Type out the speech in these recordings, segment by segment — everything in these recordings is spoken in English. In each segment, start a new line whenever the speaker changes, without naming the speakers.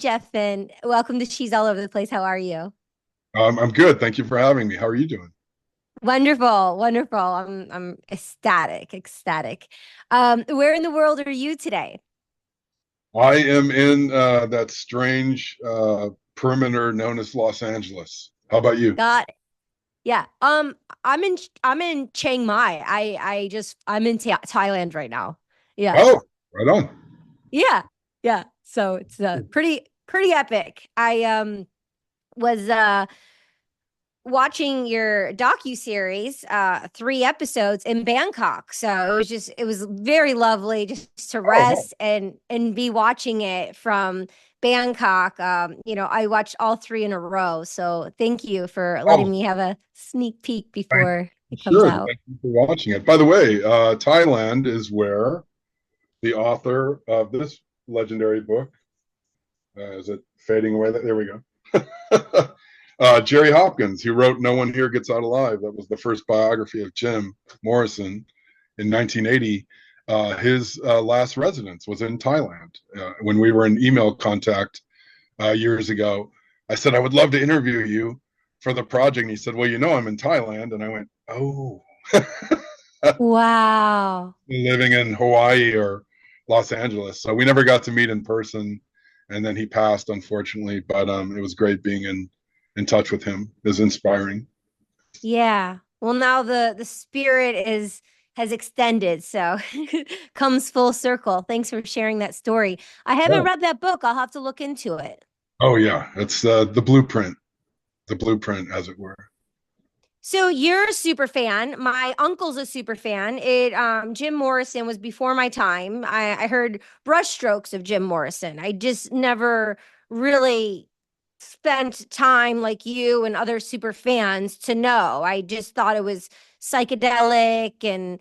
Jeff, and welcome to She's All Over the Place. How are you?
I'm good. Thank you for having me. How are you doing?
Wonderful, wonderful. I'm ecstatic, ecstatic. Where in the world are you today?
I am in that strange perimeter known as Los Angeles. How about you?
Got it. Yeah. I'm in Chiang Mai. I'm in Thailand right now. Yeah.
Oh, right on.
Yeah. Yeah. So it's pretty epic. I was watching your docu-series, 3 episodes in Bangkok. So it was very lovely just to
Oh, no.
rest and be watching it from Bangkok. I watched all 3 in a row. So thank you for letting
Oh,
me have a sneak peek
thank
before it comes
sure.
out.
Thank you for watching it. By the way, Thailand is where the author of this legendary book, is it fading away? There we go. Jerry Hopkins, who wrote No One Here Gets Out Alive. That was the first biography of Jim Morrison in 1980. His last residence was in Thailand. When we were in email contact years ago, I said, I would love to interview you for the project. And he said, well, I'm in Thailand. And I went, oh,
Wow.
living in Hawaii or Los Angeles. So we never got to meet in person. And then he passed, unfortunately. But it was great being in touch with him. It was inspiring.
Yeah. Well, now the spirit is has extended, so comes full circle. Thanks for sharing that story. I haven't
Yeah.
read that book. I'll have to look into it.
Oh yeah, it's the blueprint, as it were.
So you're a super fan. My uncle's a super fan. Jim Morrison was before my time. I heard brushstrokes of Jim Morrison. I just never really spent time like you and other super fans to know. I just thought it was psychedelic and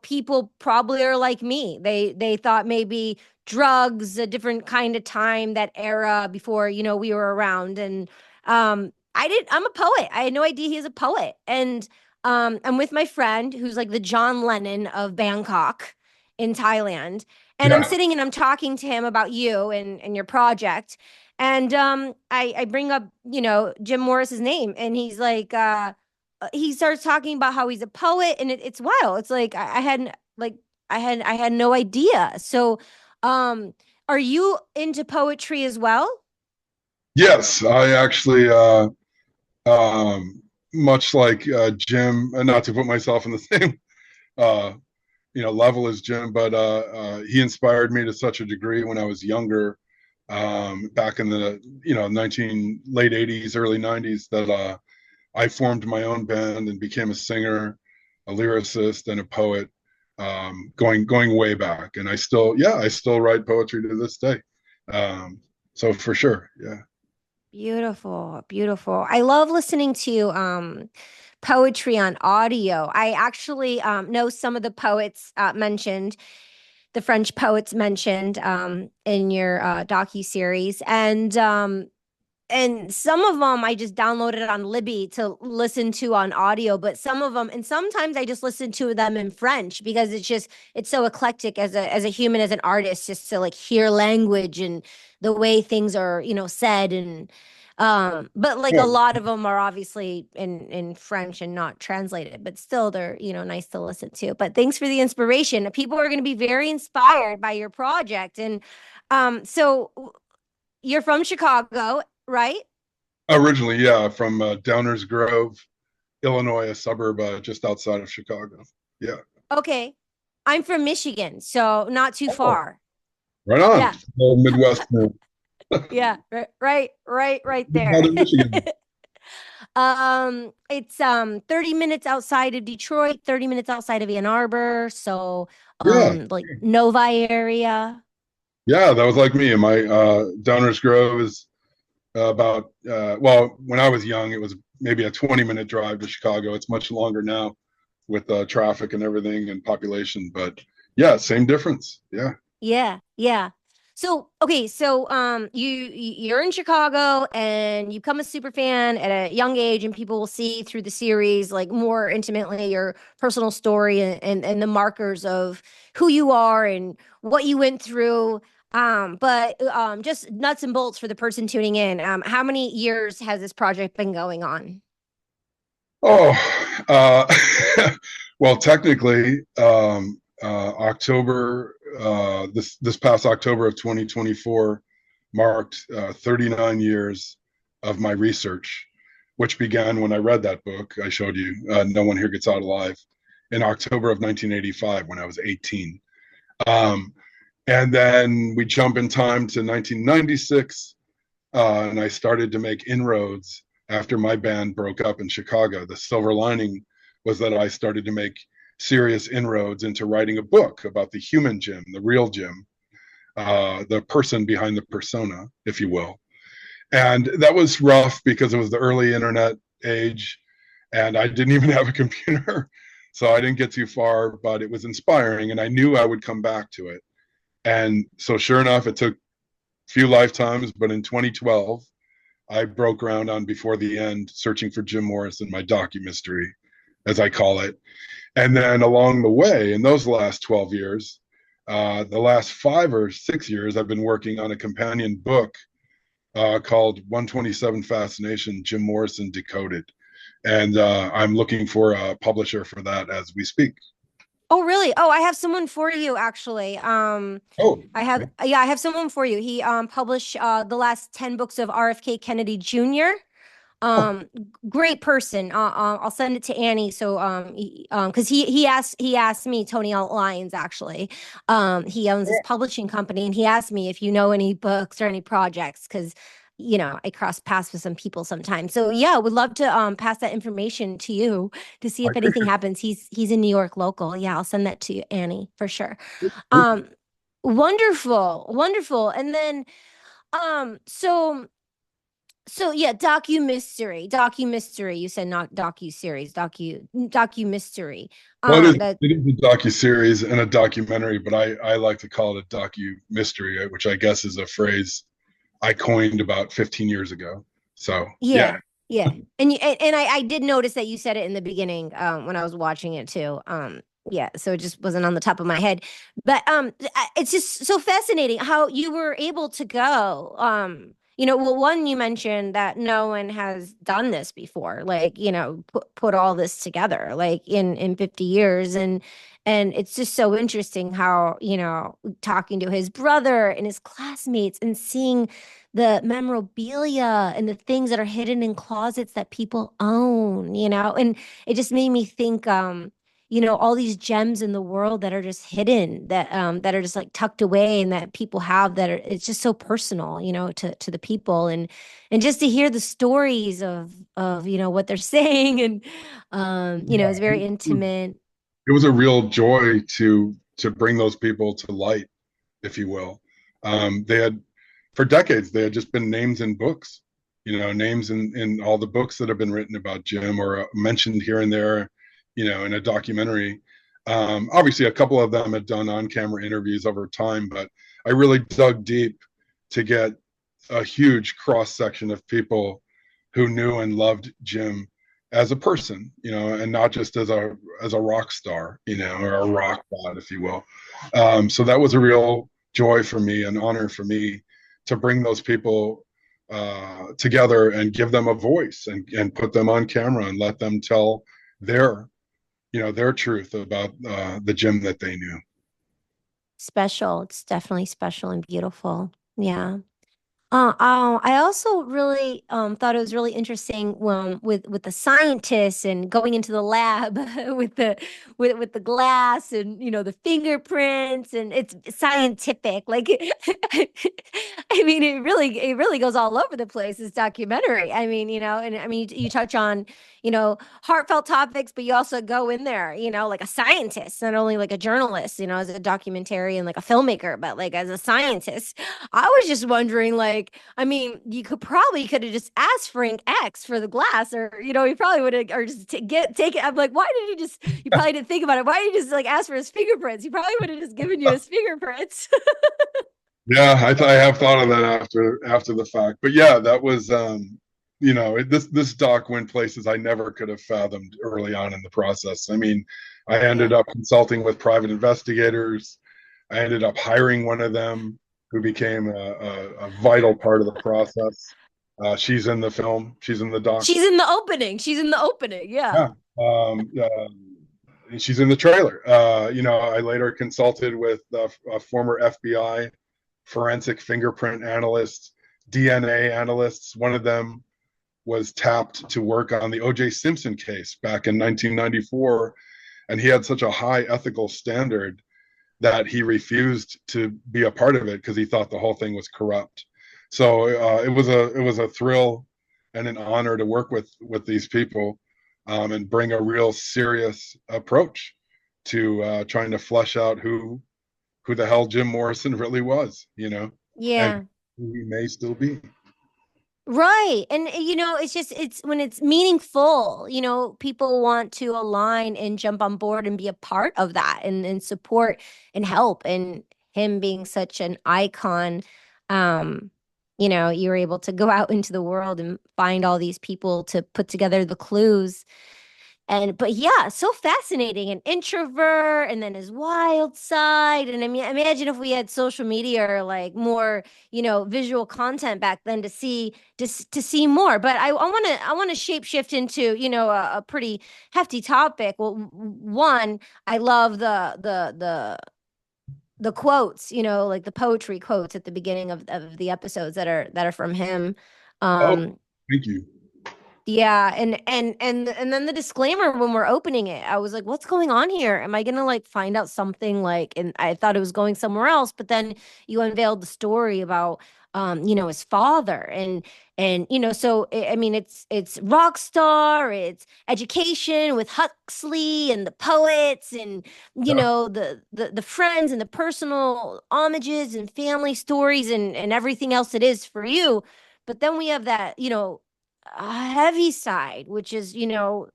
people probably are like me. They thought maybe drugs, a different kind of time, that era before, we were around. And I'm a poet. I had no idea he was a poet. And I'm with my friend who's like the John Lennon of Bangkok in Thailand. And I'm
Yeah,
sitting and I'm talking to him about you and your project. And I bring up, Jim Morris's name, and he's like, he starts talking about how he's a poet, and it's wild. It's like I hadn't like I had no idea. So, um, are you into poetry as well?
yes, I actually, much like Jim, not to put myself in the same, uh, level as Jim, but he inspired me to such a degree when I was younger, back in the, 19 late 80s, early 90s, that I formed my own band and became a singer, a lyricist, and a poet, going way back. And I still write poetry to this day. Um, so for sure, yeah.
Beautiful, beautiful. I love listening to poetry on audio. I actually know some of the poets mentioned, the French poets mentioned in your docu-series. And some of them I just downloaded on Libby to listen to on audio, but some of them, and sometimes I just listen to them in French because it's so eclectic as a human, as an artist, just to like hear language and the way things are, said. And but like a
Oh,
lot of them are obviously in French and not translated, but still they're, nice to listen to. But thanks for the inspiration. People are going to be very inspired by your project. And so you're from Chicago, right?
originally, yeah, from Downers Grove, Illinois, a suburb just outside of Chicago. Yeah.
Okay. I'm from Michigan, so not too
Oh,
far.
right on.
Yeah.
Well, Midwest.
Yeah. Right
Big part
there.
of Michigan.
It's 30 minutes outside of Detroit, 30 minutes outside of Ann Arbor, so
Yeah.
like Novi area.
Yeah, that was like me. And my Downers Grove is well, when I was young, it was maybe a 20-minute drive to Chicago. It's much longer now with traffic and everything and population. But yeah, same difference. Yeah.
Yeah, yeah. So, okay, so you're in Chicago and you become a super fan at a young age, and people will see through the series like more intimately your personal story and the markers of who you are and what you went through. But just nuts and bolts for the person tuning in. How many years has this project been going on?
Oh, well, technically, October this past October of 2024 marked 39 years of my research, which began when I read that book I showed you, No One Here Gets Out Alive, in October of 1985 when I was 18. Um, and then we jump in time to 1996, and I started to make inroads after my band broke up in Chicago. The silver lining was that I started to make serious inroads into writing a book about the human Jim, the real Jim, the person behind the persona, if you will. And that was rough because it was the early internet age, and I didn't even have a computer. So I didn't get too far, but it was inspiring, and I knew I would come back to it. And so, sure enough, it took a few lifetimes, but in 2012, I broke ground on Before the End, searching for Jim Morrison, my docu-mystery, as I call it. And then along the way, in those last 12 years, the last 5 or 6 years, I've been working on a companion book called 127 Fascination, Jim Morrison Decoded. And I'm looking for a publisher for that as we speak.
Oh, really? Oh, I have someone for you actually.
Oh,
I have, yeah, I have someone for you. He published the last 10 books of RFK Kennedy Jr.
oh,
Great person. I'll send it to Annie. So, because he asked me, Tony Lyons actually. He owns this publishing company, and he asked me if you know any books or any projects, because I cross paths with some people sometimes. So yeah, would love to pass that information to you to see
I
if anything
appreciate
happens. He's in New York local. Yeah, I'll send that to you, Annie, for sure.
it.
Um, wonderful, wonderful. And then so yeah, docu-mystery. You said not docu-series, docu-mystery.
Well,
That
it is a docu-series and a documentary, but I like to call it a docu-mystery, which I guess is a phrase I coined about 15 years ago. So, yeah.
Yeah, yeah. And I did notice that you said it in the beginning when I was watching it too. Yeah, so it just wasn't on the top of my head. But it's just so fascinating how you were able to go. Well, one, you mentioned that no one has done this before, like, put all this together like in 50 years, and it's just so interesting how, talking to his brother and his classmates and seeing the memorabilia and the things that are hidden in closets that people own, and it just made me think, all these gems in the world that are just hidden, that are just like tucked away, and that people have, that are, it's just so personal, to the people, and just to hear the stories of what they're saying, and it's
Yeah.
very intimate.
It was a real joy to bring those people to light, if you will. They had for decades they had just been names in books, names in all the books that have been written about Jim or mentioned here and there, in a documentary. Obviously, a couple of them had done on-camera interviews over time, but I really dug deep to get a huge cross section of people who knew and loved Jim as a person, and not just as a rock star, or a rock god, if you will. So that was a real joy for me, an honor for me to bring those people together and give them a voice and put them on camera and let them tell their, their truth about the Jim that they knew.
Special. It's definitely special and beautiful. Yeah. I also really thought it was really interesting with the scientists and going into the lab with the glass, and the fingerprints, and it's scientific. Like I mean, it really goes all over the place, this documentary. I mean, and I mean, you touch on heartfelt topics, but you also go in there, like a scientist, not only like a journalist, as a documentarian, like a filmmaker, but like as a scientist. I was just wondering, like, I mean, you could have just asked Frank X for the glass, or you probably would have, or just take it. I'm like, why did you just? You probably didn't think about it. Why did you just like ask for his fingerprints? He probably would have just given you his fingerprints.
Yeah, I have thought of that after the fact, but yeah, that was this doc went places I never could have fathomed early on in the process. I mean, I ended
Yeah.
up consulting with private investigators. I ended up hiring one of them who became a vital part of the process. She's in the film. She's in the doc.
She's in the opening. She's in the opening. Yeah.
Yeah. She's in the trailer. I later consulted with a former FBI forensic fingerprint analyst, DNA analysts. One of them was tapped to work on the O.J. Simpson case back in 1994, and he had such a high ethical standard that he refused to be a part of it because he thought the whole thing was corrupt. So it was a thrill and an honor to work with these people, and bring a real serious approach to trying to flesh out who the hell Jim Morrison really was, and
Yeah.
who he may still be.
Right. And it's just it's when it's meaningful, people want to align and jump on board and be a part of that and support and help. And him being such an icon, um, you're able to go out into the world and find all these people to put together the clues. And but yeah, so fascinating. An introvert and then his wild side. And I mean, imagine if we had social media or like more, visual content back then to see more. But I want to shape shift into, a pretty hefty topic. Well, one, I love the quotes, like the poetry quotes at the beginning of the episodes that are from him.
Oh,
Um,
thank you.
yeah, and then the disclaimer when we're opening it, I was like, what's going on here? Am I gonna like find out something like and I thought it was going somewhere else, but then you unveiled the story about his father and so I mean it's rock star, it's education with Huxley and the poets and
Yeah.
the friends and the personal homages and family stories and everything else it is for you. But then we have that, a heavy side, which is,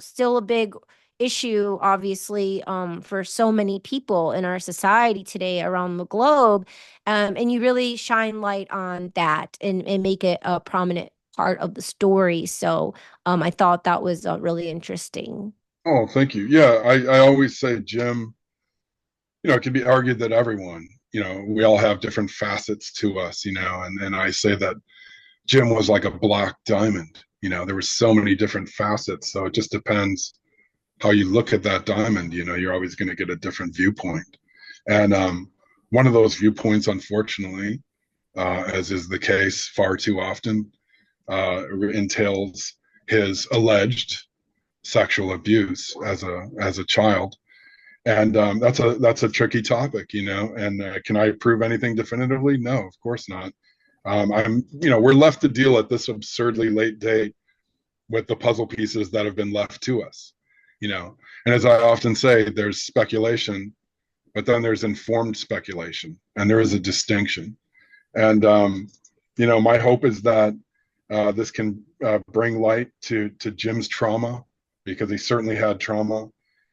still a big issue, obviously, for so many people in our society today around the globe. And you really shine light on that and make it a prominent part of the story. So I thought that was really interesting.
Oh, thank you. Yeah, I always say, Jim, it can be argued that everyone, we all have different facets to us, and I say that Jim was like a black diamond. There were so many different facets. So it just depends how you look at that diamond. You're always going to get a different viewpoint. And one of those viewpoints, unfortunately, as is the case far too often, entails his alleged sexual abuse as a child. And that's a tricky topic, And can I prove anything definitively? No, of course not. We're left to deal at this absurdly late date with the puzzle pieces that have been left to us, you know. And as I often say, there's speculation, but then there's informed speculation, and there is a distinction. And my hope is that this can bring light to Jim's trauma, because he certainly had trauma,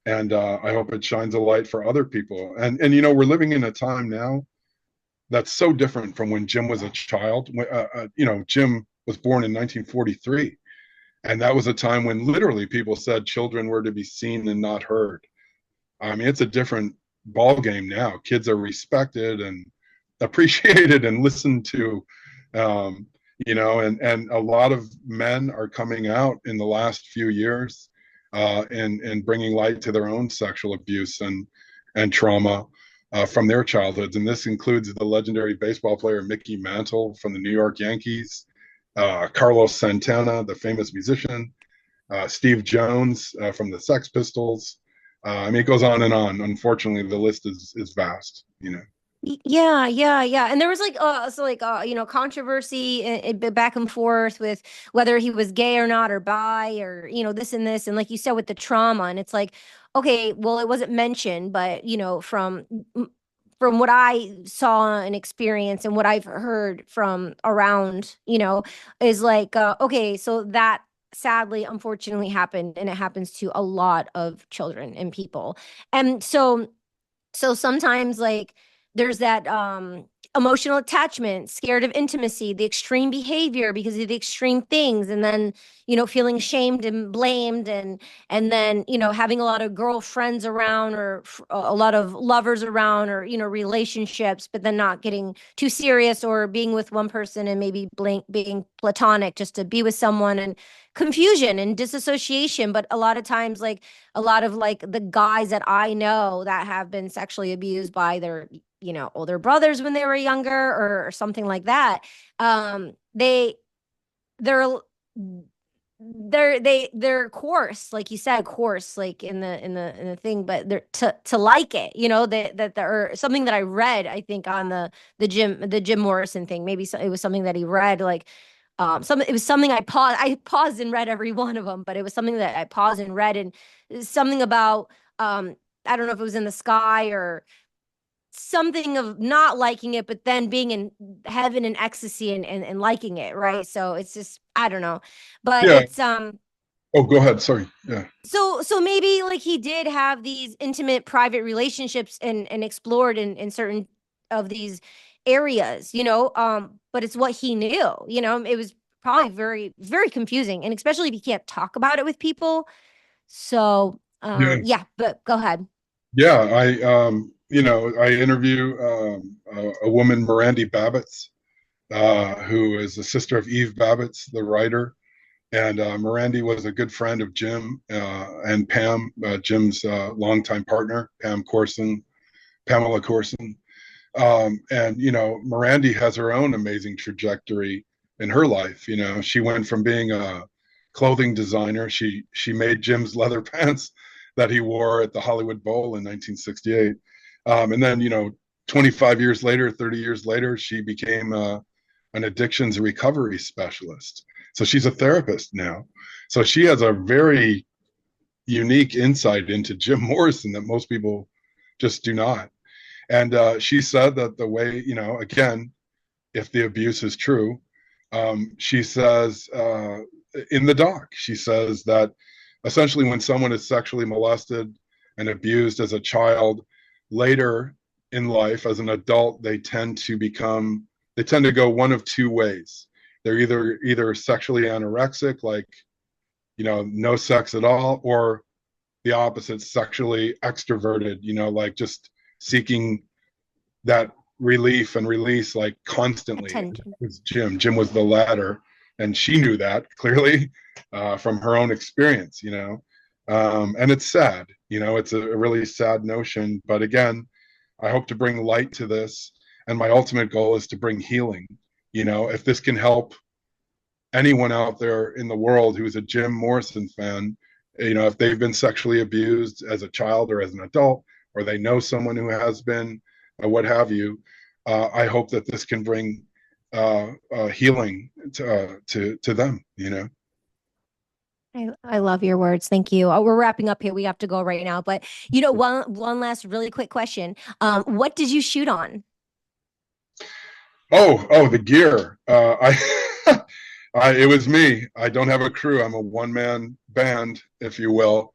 and I hope it shines a light for other people. And we're living in a time now that's so different from when Jim was a child. Jim was born in 1943, and that was a time when literally people said children were to be seen and not heard. I mean, it's a different ball game now. Kids are respected and appreciated and listened to, and a lot of men are coming out in the last few years, and bringing light to their own sexual abuse and trauma from their childhoods. And this includes the legendary baseball player Mickey Mantle from the New York Yankees, Carlos Santana, the famous musician, Steve Jones from the Sex Pistols. I mean, it goes on and on. Unfortunately, the list is vast.
Yeah, yeah, yeah. And there was like controversy back and forth with whether he was gay or not or bi or this and this and like you said with the trauma and it's like okay, well it wasn't mentioned but from what I saw and experienced and what I've heard from around, is like okay, so that sadly unfortunately happened and it happens to a lot of children and people. And so sometimes like there's that emotional attachment, scared of intimacy, the extreme behavior because of the extreme things, and then, feeling shamed and blamed, and then, having a lot of girlfriends around, or a lot of lovers around, or, relationships, but then not getting too serious, or being with one person and maybe being platonic just to be with someone, and confusion and disassociation. But a lot of times, like a lot of like the guys that I know that have been sexually abused by their older brothers when they were younger, or something like that. They they're they're coarse, like you said, coarse, like in the thing, but they're to like it, that or something that I read, I think, on the Jim Morrison thing. Maybe it was something that he read, like it was something I paused and read every one of them, but it was something that I paused and read, and something about I don't know if it was in the sky, or something of not liking it, but then being in heaven and ecstasy, and liking it, right? So it's just, I don't know. But
Yeah.
it's
Oh, go ahead. Sorry. Yeah.
so maybe like he did have these intimate private relationships, and explored in certain of these areas, but it's what he knew, it was probably very, very confusing, and especially if you can't talk about it with people. So
Yeah.
yeah, but go ahead.
Yeah. I interview a woman, Miranda Babbitts, who is the sister of Eve Babbitts, the writer. And Miranda was a good friend of Jim and Pam, Jim's longtime partner, Pamela Corson. And, Miranda has her own amazing trajectory in her life. She went from being a clothing designer. She made Jim's leather pants that he wore at the Hollywood Bowl in 1968. And then, 25 years later, 30 years later, she became an addictions recovery specialist. So she's a therapist now. So she has a very unique insight into Jim Morrison that most people just do not. And she said that the way, again, if the abuse is true, she says in the doc, she says that essentially when someone is sexually molested and abused as a child, later in life as an adult, they tend to go one of two ways. They're either sexually anorexic, like, no sex at all, or the opposite, sexually extroverted, like just seeking that relief and release, like constantly. It
Attention.
was Jim. Jim was the latter, and she knew that clearly from her own experience. And it's sad. It's a really sad notion. But again, I hope to bring light to this, and my ultimate goal is to bring healing. If this can help anyone out there in the world who's a Jim Morrison fan, if they've been sexually abused as a child or as an adult, or they know someone who has been, what have you, I hope that this can bring healing to them.
I love your words. Thank you. We're wrapping up here. We have to go right now. But one last really quick question. What did you shoot on?
Oh, the gear. It was me. I don't have a crew. I'm a one-man band, if you will.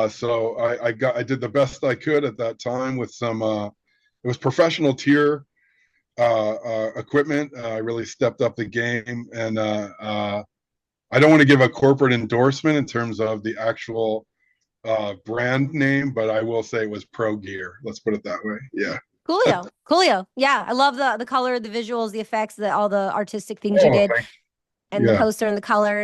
So I did the best I could at that time with some. It was professional tier equipment. I really stepped up the game, and I don't want to give a corporate endorsement in terms of the actual brand name, but I will say it was pro gear. Let's put it that way. Yeah.
Coolio. Coolio. Yeah. I love the color, the visuals, the effects, all the artistic things you
Oh,
did,
thank
and the
you. Yeah.
poster and the colors.